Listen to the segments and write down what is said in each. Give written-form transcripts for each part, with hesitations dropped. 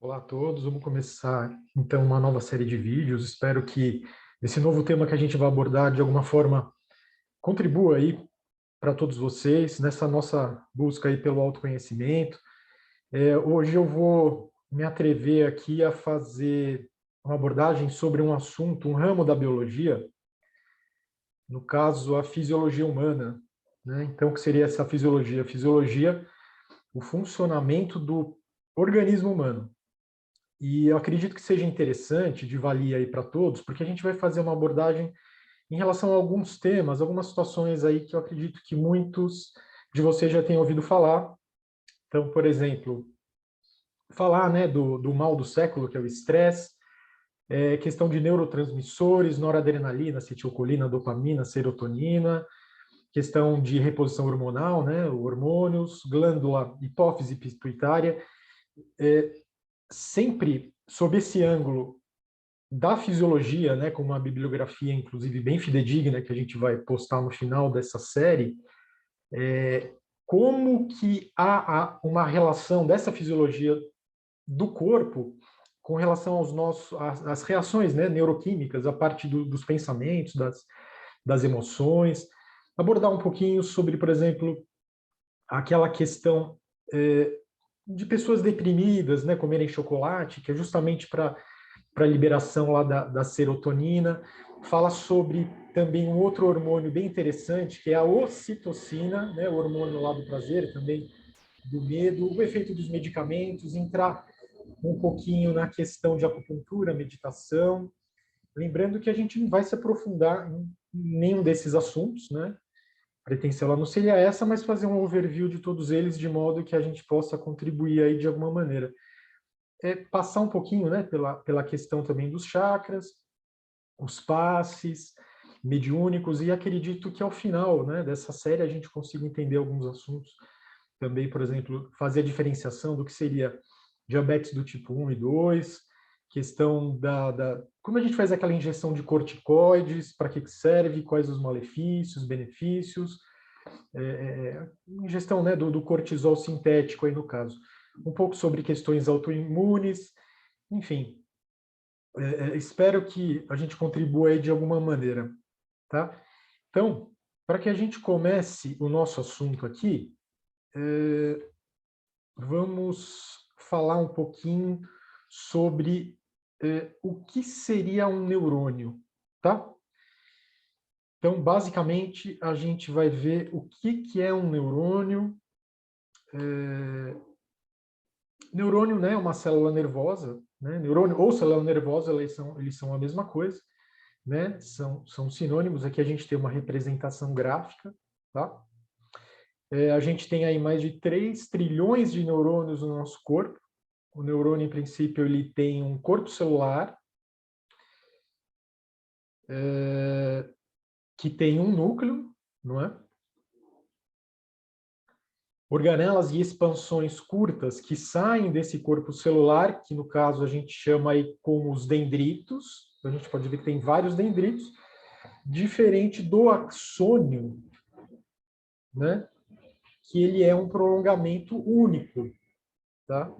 Olá a todos, vamos começar então uma nova série de vídeos. Espero que esse novo tema que a gente vai abordar de alguma forma contribua aí para todos vocês nessa nossa busca aí pelo autoconhecimento. Hoje eu vou me atrever aqui a fazer uma abordagem sobre um assunto, um ramo da biologia, no caso a fisiologia humana, né? Então, o que seria essa fisiologia? Fisiologia, o funcionamento do organismo humano. E eu acredito que seja interessante, de valia aí para todos, porque a gente vai fazer uma abordagem em relação a alguns temas, algumas situações aí que eu acredito que muitos de vocês já tenham ouvido falar. Então, por exemplo, falar, né, do mal do século, que é o estresse, questão de neurotransmissores, noradrenalina, acetilcolina, dopamina, serotonina, questão de reposição hormonal, né, hormônios, glândula, hipófise pituitária, sempre sob esse ângulo da fisiologia, né, com uma bibliografia, inclusive, bem fidedigna, que a gente vai postar no final dessa série, como que há uma relação dessa fisiologia do corpo com relação aos às reações, né, neuroquímicas, a parte dos pensamentos, das emoções, abordar um pouquinho sobre, por exemplo, aquela questão de pessoas deprimidas, né, comerem chocolate, que é justamente para a liberação lá da serotonina. Fala sobre também um outro hormônio bem interessante, que é a ocitocina, né, o hormônio lá do prazer, também do medo, o efeito dos medicamentos, entrar um pouquinho na questão de acupuntura, meditação. Lembrando que a gente não vai se aprofundar em nenhum desses assuntos, né? A pretensão ela não seria essa, mas fazer um overview de todos eles de modo que a gente possa contribuir aí de alguma maneira. Passar um pouquinho, né, pela questão também dos chakras, os passes mediúnicos, e acredito que ao final, né, dessa série a gente consiga entender alguns assuntos também, por exemplo, fazer a diferenciação do que seria diabetes do tipo 1 e 2, questão como a gente faz aquela injeção de corticoides, para que serve, quais os malefícios, benefícios, ingestão, né, do cortisol sintético aí no caso. Um pouco sobre questões autoimunes, enfim, espero que a gente contribua aí de alguma maneira, tá? Então, para que a gente comece o nosso assunto aqui, vamos falar um pouquinho sobre o que seria um neurônio, tá? Então, basicamente, a gente vai ver o que é um neurônio. Neurônio, né, é uma célula nervosa, né? Neurônio ou célula nervosa, eles são a mesma coisa, né? São sinônimos. Aqui a gente tem uma representação gráfica, tá? A gente tem aí mais de 3 trilhões de neurônios no nosso corpo. O neurônio, em princípio, ele tem um corpo celular, que tem um núcleo, não é? Organelas e expansões curtas que saem desse corpo celular, que no caso a gente chama aí como os dendritos. A gente pode ver que tem vários dendritos, diferente do axônio, né? Que ele é um prolongamento único, tá?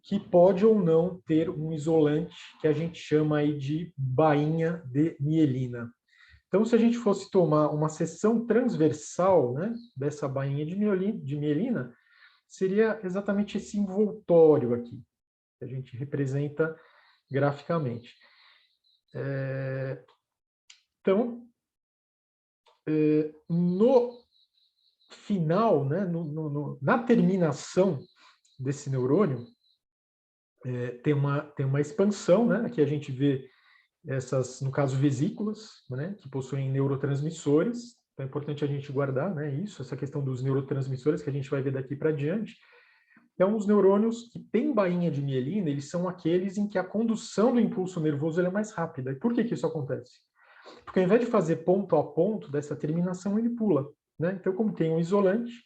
Que pode ou não ter um isolante que a gente chama aí de bainha de mielina. Então, se a gente fosse tomar uma seção transversal, né, dessa bainha de mielina, seria exatamente esse envoltório aqui, que a gente representa graficamente. Então, no final, né, na terminação desse neurônio, tem uma expansão, né? Aqui a gente vê essas, no caso, vesículas, né, que possuem neurotransmissores. Então é importante a gente guardar, né, isso, essa questão dos neurotransmissores que a gente vai ver daqui para diante. Então, os neurônios que têm bainha de mielina, eles são aqueles em que a condução do impulso nervoso é mais rápida. E por que isso acontece? Porque ao invés de fazer ponto a ponto dessa terminação, ele pula, né? Então, como tem um isolante,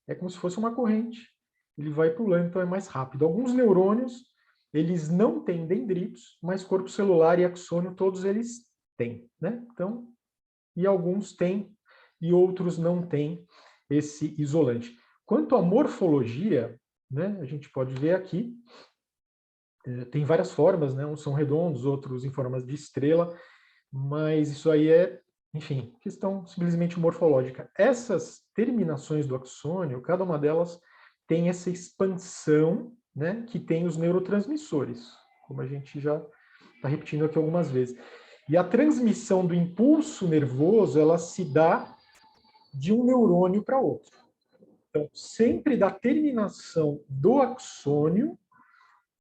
é como se fosse uma corrente. Ele vai pulando, então é mais rápido. Alguns neurônios, eles não têm dendritos, mas corpo celular e axônio, todos eles têm, né? Então, e alguns têm e outros não têm esse isolante. Quanto à morfologia, né, a gente pode ver aqui, Tem várias formas, né? Uns são redondos, outros em formas de estrela, mas isso aí é, enfim, questão simplesmente morfológica. Essas terminações do axônio, cada uma delas tem essa expansão, né, que tem os neurotransmissores, como a gente já está repetindo aqui algumas vezes. E a transmissão do impulso nervoso, ela se dá de um neurônio para outro. Então, sempre da terminação do axônio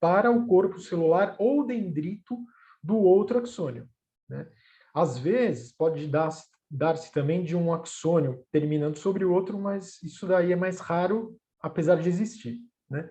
para o corpo celular ou dendrito do outro axônio, né? Às vezes, pode dar-se também de um axônio terminando sobre o outro, mas isso daí é mais raro, apesar de existir, né?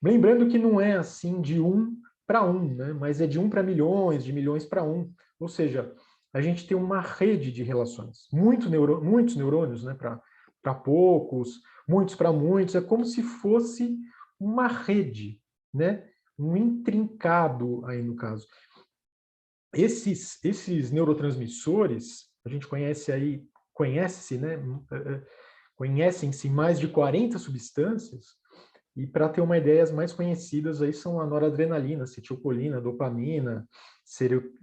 Lembrando que não é assim de 1 para 1, né? Mas é de 1 para milhões, de milhões para 1. Ou seja, a gente tem uma rede de relações. Muitos neurônios, né? Para poucos, muitos para muitos. É como se fosse uma rede, né? Um intrincado aí no caso. Esses neurotransmissores, a gente conhece-se, né? Conhecem-se mais de 40 substâncias, e para ter uma ideia, as mais conhecidas aí são a noradrenalina, acetilcolina, dopamina,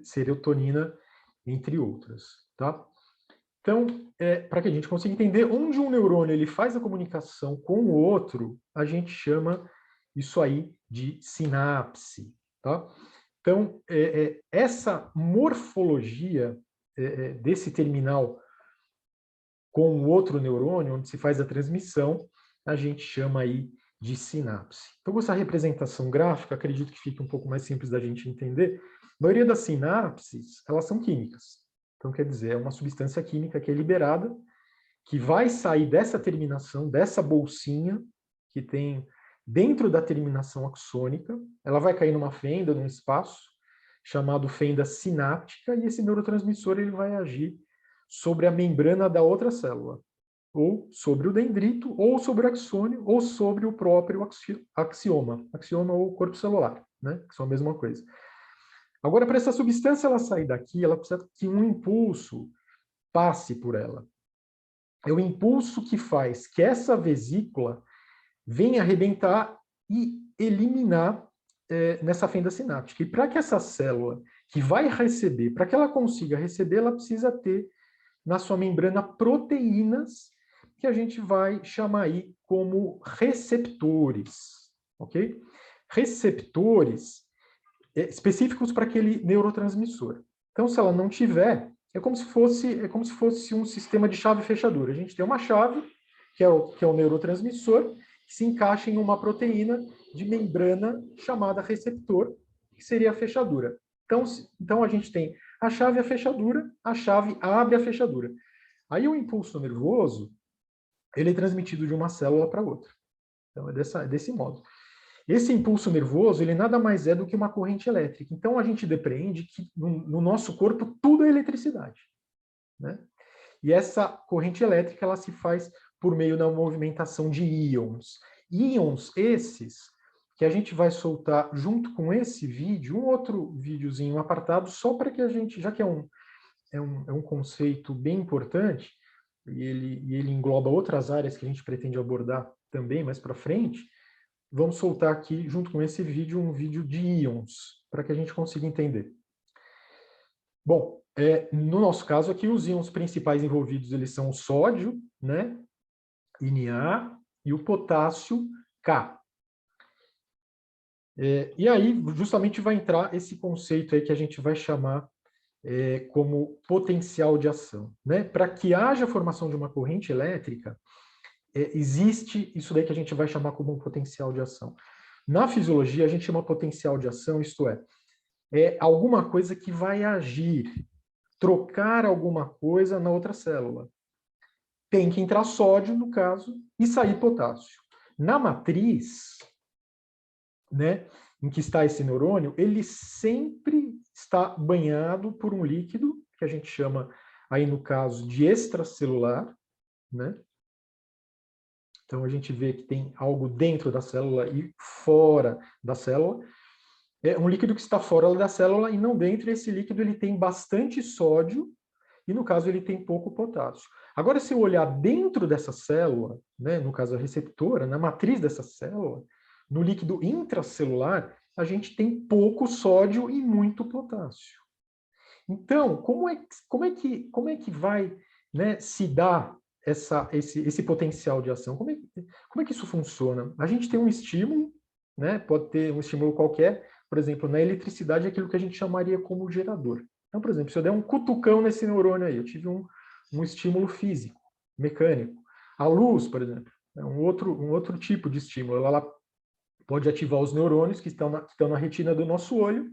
serotonina, entre outras, tá? Então, para que a gente consiga entender onde um neurônio ele faz a comunicação com o outro, a gente chama isso aí de sinapse, tá? Então, essa morfologia desse terminal com o outro neurônio, onde se faz a transmissão, a gente chama aí de sinapse. Então, essa representação gráfica, acredito que fique um pouco mais simples da gente entender. A maioria das sinapses, elas são químicas. Então, quer dizer, é uma substância química que é liberada, que vai sair dessa terminação, dessa bolsinha que tem dentro da terminação axônica, ela vai cair numa fenda, num espaço, chamado fenda sináptica, e esse neurotransmissor ele vai agir sobre a membrana da outra célula, ou sobre o dendrito, ou sobre o axônio, ou sobre o próprio axioma ou corpo celular, né? Que são a mesma coisa. Agora, para essa substância ela sair daqui, ela precisa que um impulso passe por ela. É o impulso que faz que essa vesícula venha arrebentar e eliminar nessa fenda sináptica. E para que essa célula que vai receber, para que ela consiga receber, ela precisa ter na sua membrana proteínas que a gente vai chamar aí como receptores, ok? Receptores específicos para aquele neurotransmissor. Então, se ela não tiver, é como se fosse um sistema de chave e fechadura. A gente tem uma chave, que é o neurotransmissor, que se encaixa em uma proteína de membrana chamada receptor, que seria a fechadura. Então a gente tem a chave e a fechadura, a chave abre a fechadura. Aí o impulso nervoso, ele é transmitido de uma célula para outra. Então é desse modo. Esse impulso nervoso, ele nada mais é do que uma corrente elétrica. Então a gente depreende que no nosso corpo tudo é eletricidade, né? E essa corrente elétrica ela se faz por meio da movimentação de íons. Íons esses que a gente vai soltar junto com esse vídeo, um outro videozinho apartado, só para que a gente, já que é um conceito bem importante, e ele engloba outras áreas que a gente pretende abordar também mais para frente, vamos soltar aqui, junto com esse vídeo, um vídeo de íons, para que a gente consiga entender. Bom, no nosso caso aqui, os íons principais envolvidos eles são o sódio, né, Na, e o potássio, K. E aí, justamente, vai entrar esse conceito aí que a gente vai chamar como potencial de ação, né? Para que haja a formação de uma corrente elétrica, existe isso daí que a gente vai chamar como um potencial de ação. Na fisiologia, a gente chama potencial de ação, isto é alguma coisa que vai agir, trocar alguma coisa na outra célula. Tem que entrar sódio, no caso, e sair potássio. Na matriz, né, em que está esse neurônio, ele sempre está banhado por um líquido, que a gente chama, aí no caso, de extracelular, né? Então, a gente vê que tem algo dentro da célula e fora da célula. É um líquido que está fora da célula e não dentro. E esse líquido ele tem bastante sódio e, no caso, ele tem pouco potássio. Agora, se eu olhar dentro dessa célula, né, no caso a receptora, na matriz dessa célula, no líquido intracelular, a gente tem pouco sódio e muito potássio. Então, como é que vai, né, se dar esse potencial de ação? Como é que isso funciona? A gente tem um estímulo, né, pode ter um estímulo qualquer, por exemplo, na eletricidade, aquilo que a gente chamaria como gerador. Então, por exemplo, se eu der um cutucão nesse neurônio aí, eu tive um estímulo físico, mecânico. A luz, por exemplo, é um outro tipo de estímulo. Ela pode ativar os neurônios que estão na retina do nosso olho.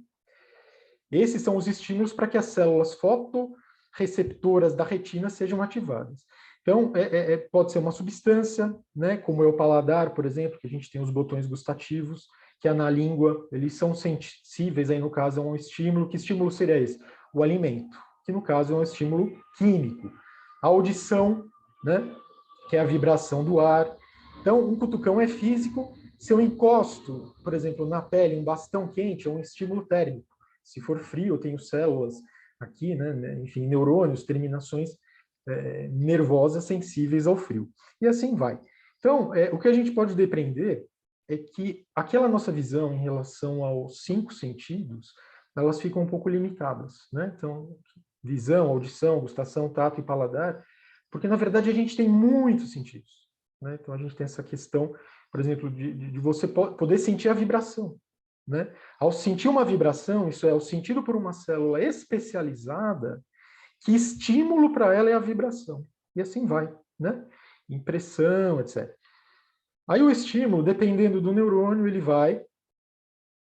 Esses são os estímulos para que as células fotorreceptoras da retina sejam ativadas. Então, pode ser uma substância, né, como é o paladar, por exemplo, que a gente tem os botões gustativos, que é na língua, eles são sensíveis, aí no caso é um estímulo. Que estímulo seria esse? O alimento, que no caso é um estímulo químico. A audição, né, que é a vibração do ar. Então, um cutucão é físico. Se eu encosto, por exemplo, na pele, um bastão quente, é um estímulo térmico. Se for frio, eu tenho células aqui, né, enfim, neurônios, terminações nervosas sensíveis ao frio. E assim vai. Então, o que a gente pode depreender é que aquela nossa visão em relação aos 5 sentidos, elas ficam um pouco limitadas, né? Então, visão, audição, gustação, tato e paladar, porque, na verdade, a gente tem muitos sentidos, né? Então, a gente tem essa questão, por exemplo, de você poder sentir a vibração, né? Ao sentir uma vibração, isso é, o sentido por uma célula especializada, que estímulo para ela é a vibração. E assim vai, né? Impressão, etc. Aí o estímulo, dependendo do neurônio, ele vai,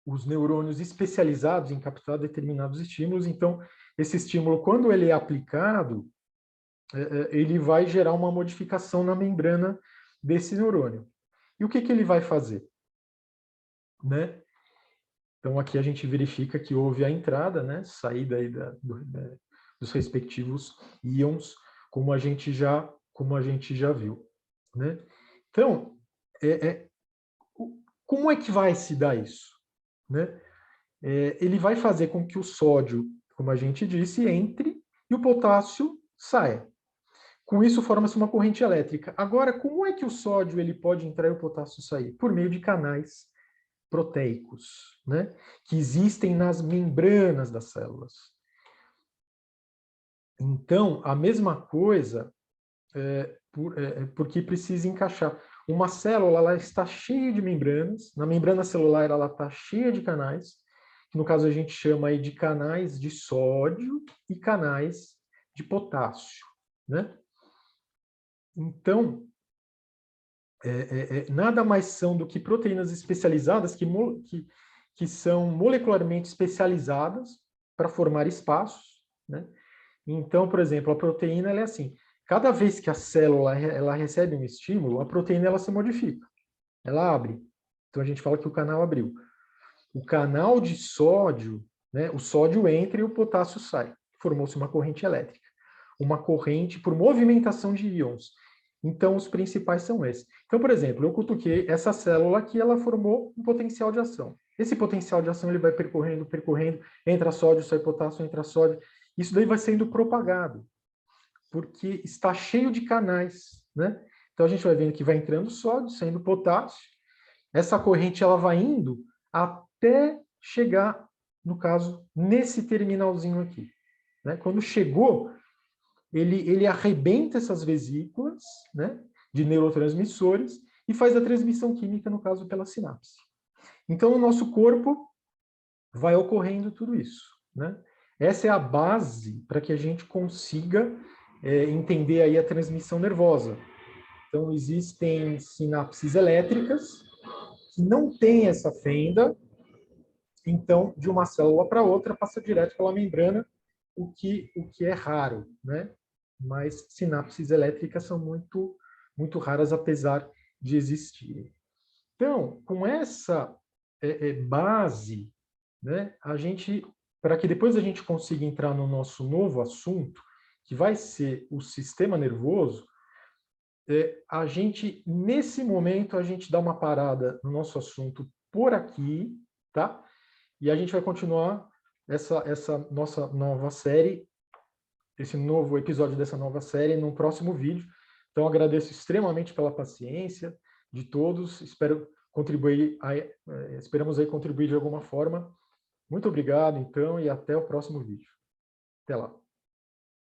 os neurônios especializados em captar determinados estímulos, então, esse estímulo, quando ele é aplicado, ele vai gerar uma modificação na membrana desse neurônio. E o que ele vai fazer? Né? Então, aqui a gente verifica que houve a entrada, né, saída aí dos respectivos íons, como a gente já viu. Né? Então, como é que vai se dar isso? Né? Ele vai fazer com que o sódio, como a gente disse, entre e o potássio saia. Com isso, forma-se uma corrente elétrica. Agora, como é que o sódio ele pode entrar e o potássio sair? Por meio de canais proteicos, né, que existem nas membranas das células. Então, a mesma coisa, porque precisa encaixar. Uma célula ela está cheia de membranas, na membrana celular ela está cheia de canais, que no caso a gente chama aí de canais de sódio e canais de potássio. Né? Então, nada mais são do que proteínas especializadas que são molecularmente especializadas para formar espaços. Né? Então, por exemplo, a proteína ela é assim, cada vez que a célula ela recebe um estímulo, a proteína ela se modifica, ela abre. Então a gente fala que o canal abriu. O canal de sódio, né, o sódio entra e o potássio sai. Formou-se uma corrente elétrica. Uma corrente por movimentação de íons. Então, os principais são esses. Então, por exemplo, eu cutuquei essa célula aqui, ela formou um potencial de ação. Esse potencial de ação ele vai percorrendo, entra sódio, sai potássio, entra sódio. Isso daí vai sendo propagado, porque está cheio de canais, né? Então, a gente vai vendo que vai entrando sódio, saindo potássio. Essa corrente ela vai indo até chegar, no caso, nesse terminalzinho aqui. Né? Quando chegou, ele arrebenta essas vesículas, né, de neurotransmissores e faz a transmissão química, no caso, pela sinapse. Então, no nosso corpo vai ocorrendo tudo isso. Né? Essa é a base para que a gente consiga entender aí a transmissão nervosa. Então, existem sinapses elétricas que não têm essa fenda, então, de uma célula para outra, passa direto pela membrana, o que é raro, né? Mas sinapses elétricas são muito raras, apesar de existirem. Então, com essa base, né, para que depois a gente consiga entrar no nosso novo assunto, que vai ser o sistema nervoso, nesse momento, a gente dá uma parada no nosso assunto por aqui, tá? E a gente vai continuar essa nossa nova série, esse novo episódio dessa nova série no próximo vídeo. Então, agradeço extremamente pela paciência de todos. Espero contribuir, esperamos aí contribuir de alguma forma. Muito obrigado, então, e até o próximo vídeo. Até lá.